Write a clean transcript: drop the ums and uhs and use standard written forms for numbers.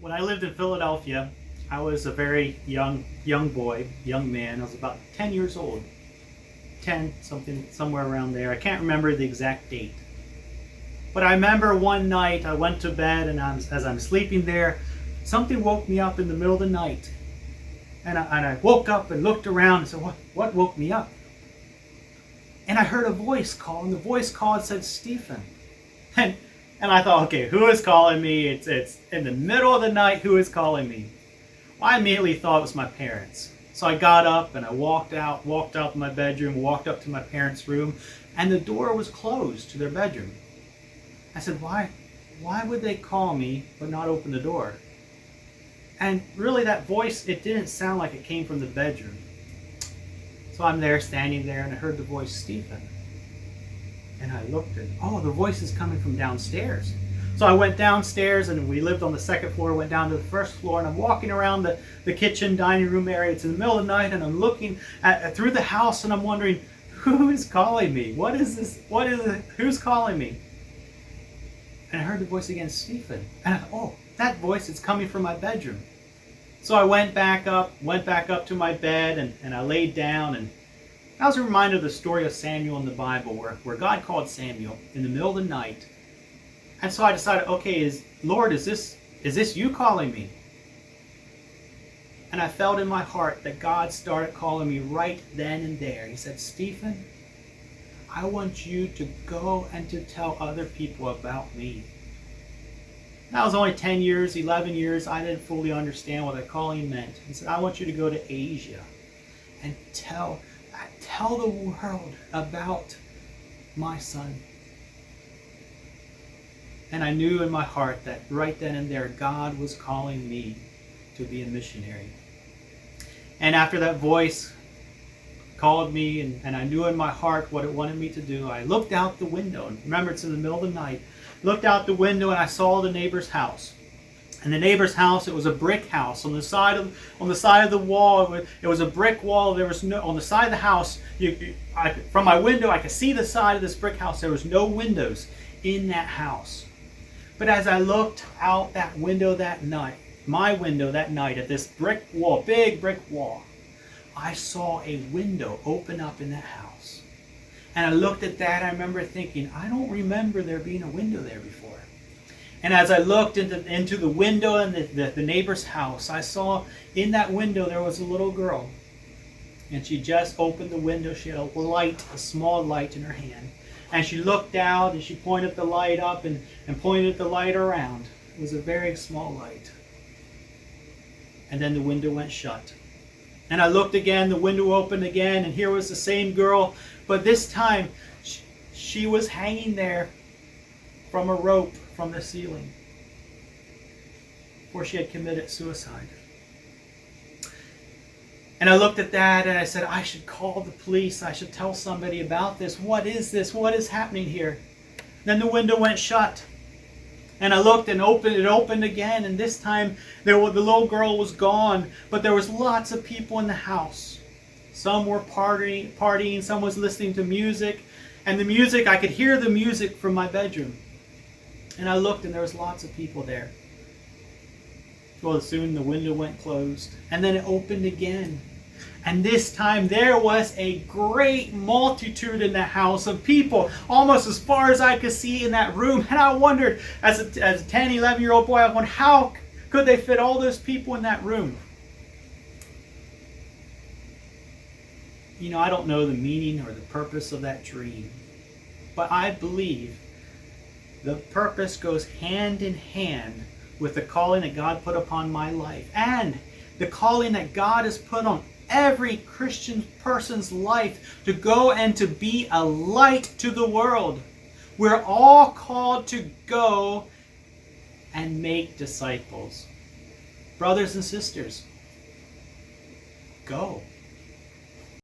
When I lived in Philadelphia, I was a very young boy, young man. I was about 10 years old. 10, something, somewhere around there. I can't remember the exact date. But I remember one night I went to bed, and as I'm sleeping there, something woke me up in the middle of the night. And I woke up and looked around and said, what woke me up? And I heard a voice call, and the voice called and said, Stephen. And I thought, okay, who is calling me? It's in the middle of the night, who is calling me? Well, I immediately thought it was my parents. So I got up and I walked out to my bedroom, walked up to my parents' room, and the door was closed to their bedroom. I said, why would they call me but not open the door? And really that voice, it didn't sound like it came from the bedroom. So I'm there, standing there, and I heard the voice, Stephen. And I looked and, the voice is coming from downstairs. So I went downstairs, and we lived on the second floor, went down to the first floor, and I'm walking around the kitchen, dining room area. It's in the middle of the night, and I'm looking through the house, and I'm wondering, who is calling me? What is this? Who's calling me? And I heard the voice again, Stephen. And I thought, that voice is coming from my bedroom. So I went back up to my bed, and I laid down, and I was reminded of the story of Samuel in the Bible, where God called Samuel in the middle of the night. And so I decided, okay, Lord, is this you calling me? And I felt in my heart that God started calling me right then and there. He said, Stephen, I want you to go and to tell other people about me. And I was only 10 years, 11 years. I didn't fully understand what that calling meant. He said, I want you to go to Asia and tell the world about my son. And I knew in my heart that right then and there, God was calling me to be a missionary. And after that voice called me, and I knew in my heart what it wanted me to do, I looked out the window. And remember, it's in the middle of the night. Looked out the window, and I saw the neighbor's house. And the neighbor's house, it was a brick house. On the side of the wall, it was a brick wall. There was no, on the side of the house, from my window, I could see the side of this brick house. There was no windows in that house. But as I looked out that window that night, my window that night at this brick wall, big brick wall, I saw a window open up in that house. And I looked at that, I remember thinking, I don't remember there being a window there before. And as I looked into the window in the neighbor's house, I saw in that window there was a little girl. And she just opened the window. She had a small light in her hand. And she looked out and she pointed the light up and pointed the light around. It was a very small light. And then the window went shut. And I looked again, the window opened again, and here was the same girl. But this time, she was hanging there from a rope from the ceiling, for she had committed suicide. And I looked at that and I said, I should call the police. I should tell somebody about this. What is this? What is happening here? Then the window went shut. And I looked and it opened again. And this time the little girl was gone. But there was lots of people in the house. Some were partying. Some was listening to music. And the music, I could hear the music from my bedroom. And I looked and there was lots of people there. Well, soon the window went closed. And then it opened again. And this time there was a great multitude in the house of people, almost as far as I could see in that room. And I wondered, as a 10, 11-year-old boy, I wondered, how could they fit all those people in that room? You know, I don't know the meaning or the purpose of that dream. But I believe the purpose goes hand in hand with the calling that God put upon my life, and the calling that God has put on every Christian person's life to go and to be a light to the world. We're all called to go and make disciples. Brothers and sisters, go.